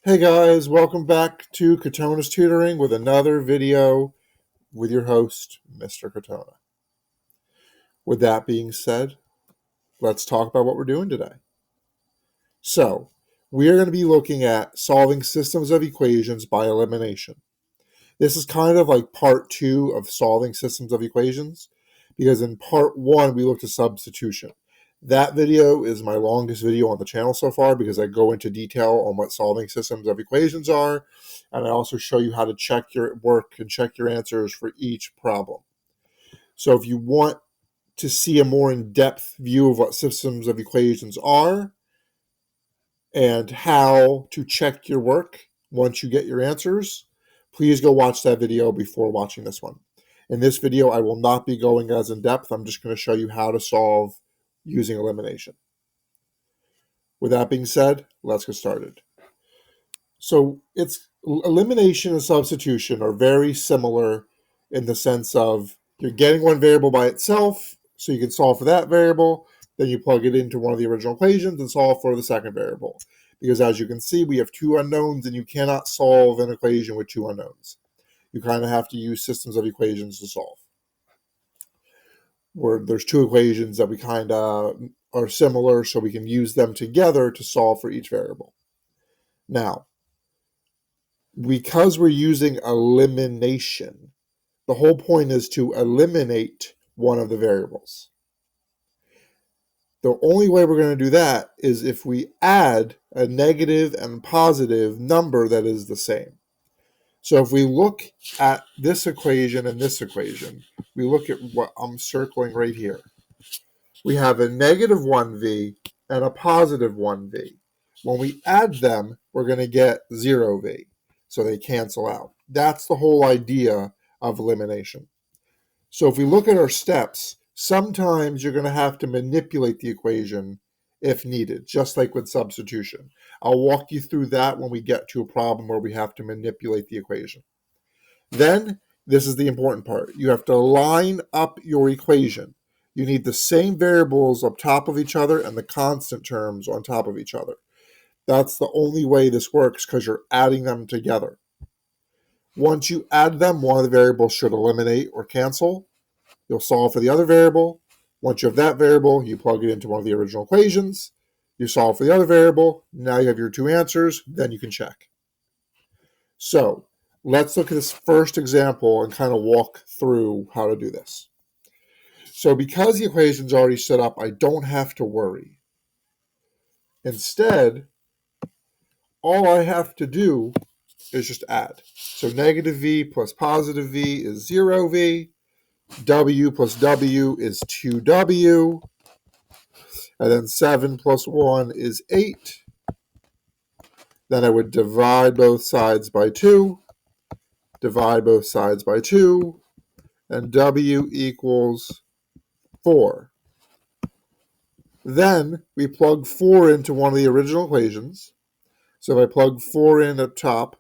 Hey guys, welcome back to Katona's Tutoring with another video with your host, Mr. Katona. With that being said, let's talk about what we're doing today. So, we are going to be looking at solving systems of equations by elimination. This is kind of like part two of solving systems of equations, because in part one, we looked at substitution. That video is my longest video on the channel so far because I go into detail on what solving systems of equations are, and I also show you how to check your work and check your answers for each problem. So if you want to see a more in-depth view of what systems of equations are and how to check your work once you get your answers, please go watch that video before watching this one. In this video, I will not be going as in-depth. I'm just going to show you how to solve using elimination. With that being said, let's get started. So elimination and substitution are very similar in the sense of you're getting one variable by itself, so you can solve for that variable, then you plug it into one of the original equations and solve for the second variable. Because as you can see, we have two unknowns and you cannot solve an equation with two unknowns. You kind of have to use systems of equations to solve. Where there's two equations that we kind of are similar, so we can use them together to solve for each variable. Now, because we're using elimination, the whole point is to eliminate one of the variables. The only way we're going to do that is if we add a negative and positive number that is the same. So if we look at this equation and this equation, we look at what I'm circling right here. We have a negative 1v and a positive 1v. When we add them, we're going to get 0v. So they cancel out. That's the whole idea of elimination. So if we look at our steps, sometimes you're going to have to manipulate the equation if needed, just like with substitution. I'll walk you through that when we get to a problem where we have to manipulate the equation. Then, this is the important part. You have to line up your equation. You need the same variables up top of each other and the constant terms on top of each other. That's the only way this works because you're adding them together. Once you add them, one of the variables should eliminate or cancel. You'll solve for the other variable. Once you have that variable, you plug it into one of the original equations. You solve for the other variable. Now you have your two answers. Then you can check. So let's look at this first example and kind of walk through how to do this. So because the equation's already set up, I don't have to worry. Instead, all I have to do is just add. So negative v plus positive v is 0v. W plus W is 2W. And then 7 plus 1 is 8. Then I would divide both sides by 2. Divide both sides by 2. And W equals 4. Then we plug 4 into one of the original equations. So if I plug 4 in up top,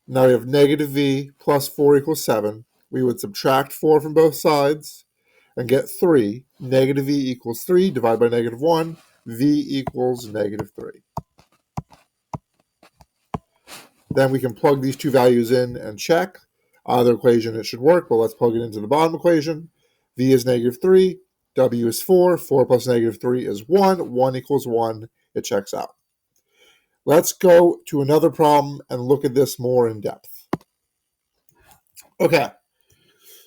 now we have negative v plus 4 equals 7. We would subtract 4 from both sides and get 3. Negative v equals 3, divide by negative 1, v equals negative 3. Then we can plug these two values in and check. Either equation it should work, but let's plug it into the bottom equation. V is negative 3, W is 4, 4 plus negative 3 is 1, 1 equals 1, it checks out. Let's go to another problem and look at this more in depth. Okay,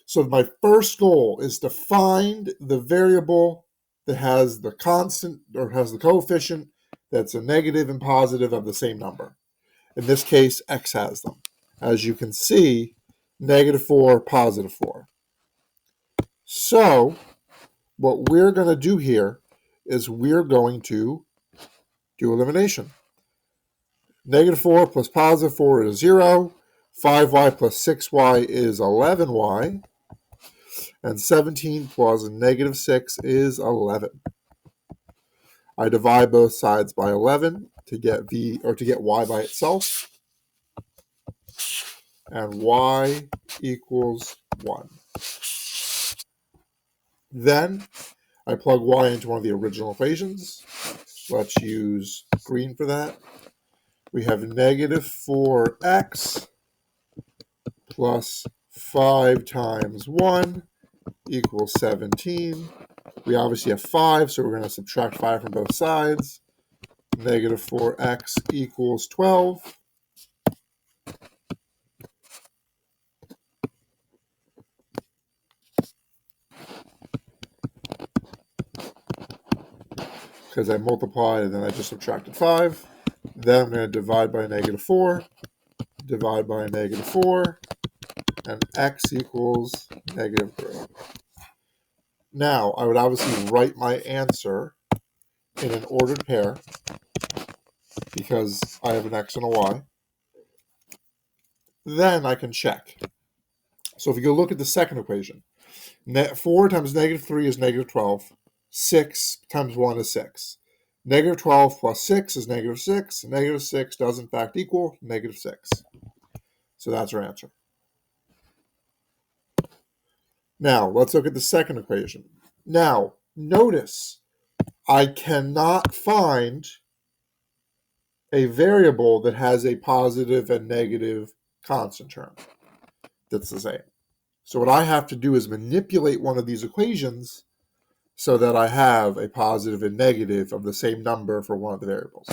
so my first goal is to find the variable that has the constant or has the coefficient that's a negative and positive of the same number. In this case, x has them. As you can see, negative 4, positive 4. So what we're going to do here is we're going to do elimination. Negative 4 plus positive 4 is 0. 5y plus 6y is 11y. And 17 plus negative 6 is 11. I divide both sides by 11 to get y by itself. And y equals 1. Then I plug y into one of the original equations. Let's use green for that. we have negative 4x plus 5 times 1 equals 17. We obviously have 5, so we're going to subtract 5 from both sides. Negative 4x equals 12. Because I multiplied and then I just subtracted 5. Then I'm going to divide by negative 4, divide by negative 4, and x equals negative 3. Now, I would obviously write my answer in an ordered pair because I have an x and a y. Then I can check. So if you go look at the second equation, 4 times negative 3 is negative 12. 6 times 1 is 6. Negative 12 plus 6 is negative 6. Negative 6 does in fact equal negative 6. So that's our answer. Now, let's look at the second equation. Now, notice I cannot find a variable that has a positive and negative constant term that's the same. So what I have to do is manipulate one of these equations so that I have a positive and negative of the same number for one of the variables.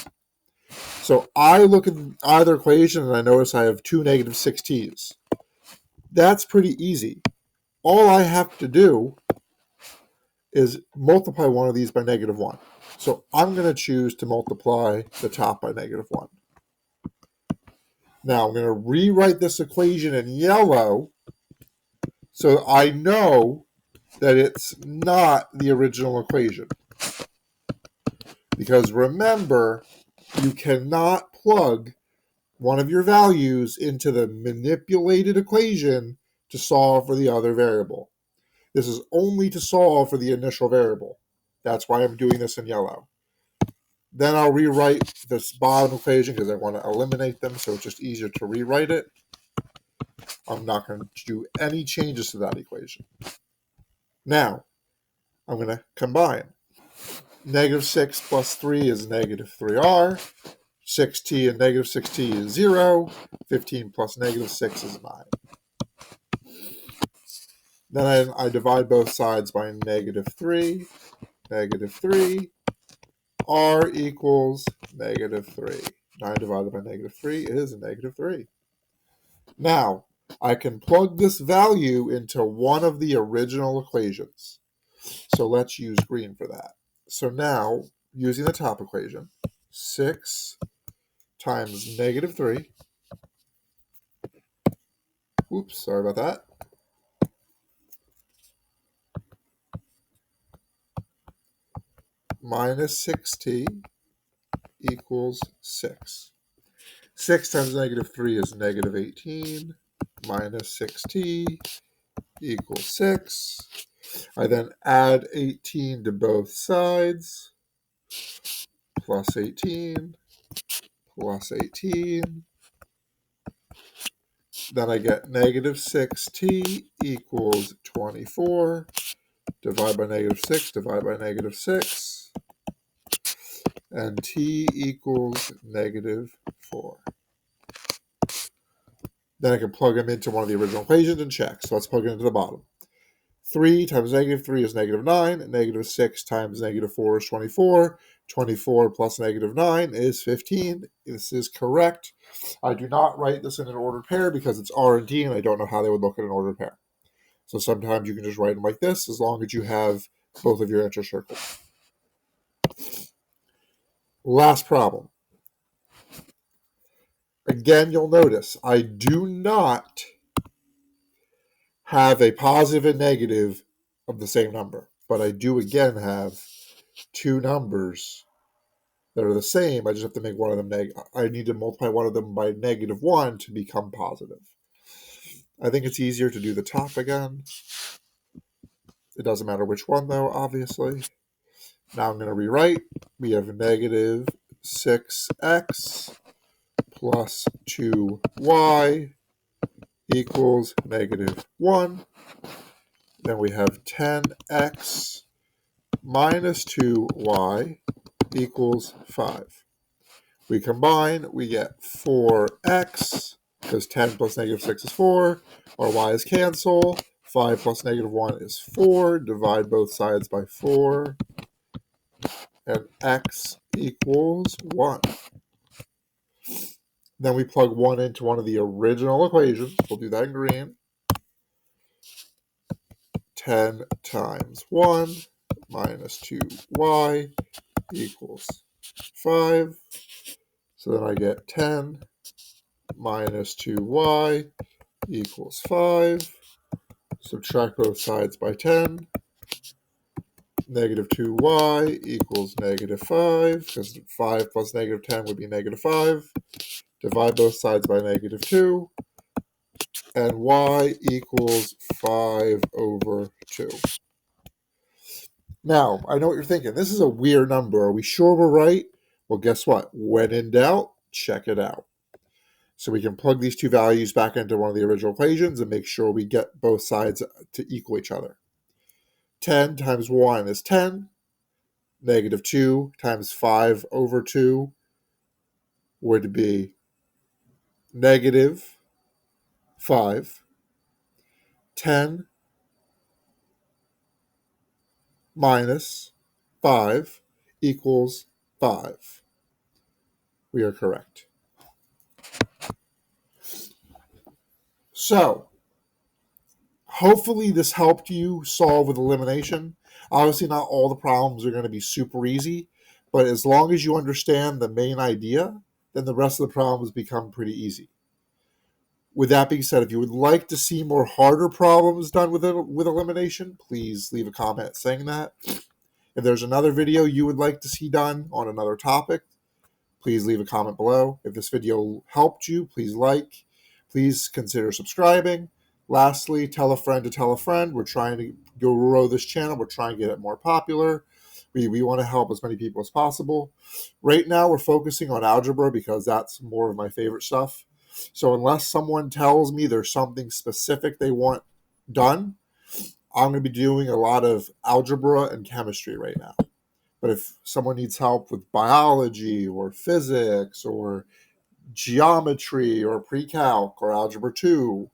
So I look at either equation and I notice I have two negative 6t's. That's pretty easy. All I have to do is multiply one of these by negative 1. So I'm going to choose to multiply the top by negative 1. Now I'm going to rewrite this equation in yellow so I know that it's not the original equation. Because remember, you cannot plug one of your values into the manipulated equation to solve for the other variable. This is only to solve for the initial variable. That's why I'm doing this in yellow. Then I'll rewrite this bottom equation because I want to eliminate them, so it's just easier to rewrite it. I'm not going to do any changes to that equation. Now, I'm going to combine. Negative 6 plus 3 is negative 3r. 6t and negative 6t is 0. 15 plus negative 6 is 9. Then I divide both sides by negative 3. Negative 3. R equals negative 3. 9 divided by negative 3 is negative 3. Now, I can plug this value into one of the original equations. So let's use green for that. So now, using the top equation, 6 times negative 3. Oops, sorry about that. Minus 6t equals 6. 6 times negative 3 is negative 18. Minus 6t equals 6. I then add 18 to both sides. Plus 18. Plus 18. Then I get negative 6t equals 24. Divide by negative 6. Divide by negative 6. And t equals negative 4. Then I can plug them into one of the original equations and check. So let's plug it into the bottom. 3 times negative 3 is negative 9. Negative 6 times negative 4 is 24. 24 plus negative 9 is 15. This is correct. I do not write this in an ordered pair because it's R and D, and I don't know how they would look in an ordered pair. So sometimes you can just write them like this as long as you have both of your answers circled. Last problem. Again, you'll notice I do not have a positive and negative of the same number, but I do again have two numbers that are the same. I just have to make one of them I need to multiply one of them by negative 1 to become positive. I think it's easier to do the top again. It doesn't matter which one though, obviously. Now I'm going to rewrite. We have negative 6x plus 2y equals negative 1. Then we have 10x minus 2y equals 5. We combine, we get 4x, because 10 plus negative 6 is 4. Our y's cancel. 5 plus negative 1 is 4. Divide both sides by 4. And x equals 1. Then we plug 1 into one of the original equations. We'll do that in green. 10 times 1 minus 2y equals 5. So then I get 10 minus 2y equals 5. Subtract both sides by 10. Negative 2y equals negative 5, because 5 plus negative 10 would be negative 5. Divide both sides by negative 2. And y equals 5 over 2. Now, I know what you're thinking. This is a weird number. Are we sure we're right? Well, guess what? When in doubt, check it out. So we can plug these two values back into one of the original equations and make sure we get both sides to equal each other. 10 times 1 is 10. Negative 2 times 5 over 2 would be negative 5. 10 minus 5 equals 5. We are correct. So, hopefully this helped you solve with elimination. Obviously, not all the problems are going to be super easy, but as long as you understand the main idea, then the rest of the problems become pretty easy. With that being said, if you would like to see more harder problems done with elimination, please leave a comment saying that. If there's another video you would like to see done on another topic, please leave a comment below. If this video helped you, please like. Please consider subscribing. Lastly, tell a friend to tell a friend. We're trying to grow this channel. We're trying to get it more popular. We want to help as many people as possible. Right now, we're focusing on algebra because that's more of my favorite stuff. So unless someone tells me there's something specific they want done, I'm going to be doing a lot of algebra and chemistry right now. But if someone needs help with biology or physics or geometry or pre-calc or algebra 2,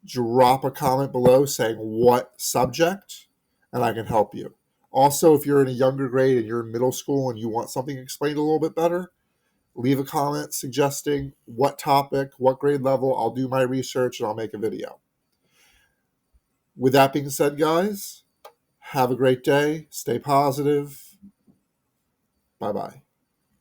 drop a comment below saying what subject, and I can help you. Also, if you're in a younger grade and you're in middle school and you want something explained a little bit better, leave a comment suggesting what topic, what grade level. I'll do my research and I'll make a video. With that being said, guys, have a great day. Stay positive. Bye-bye.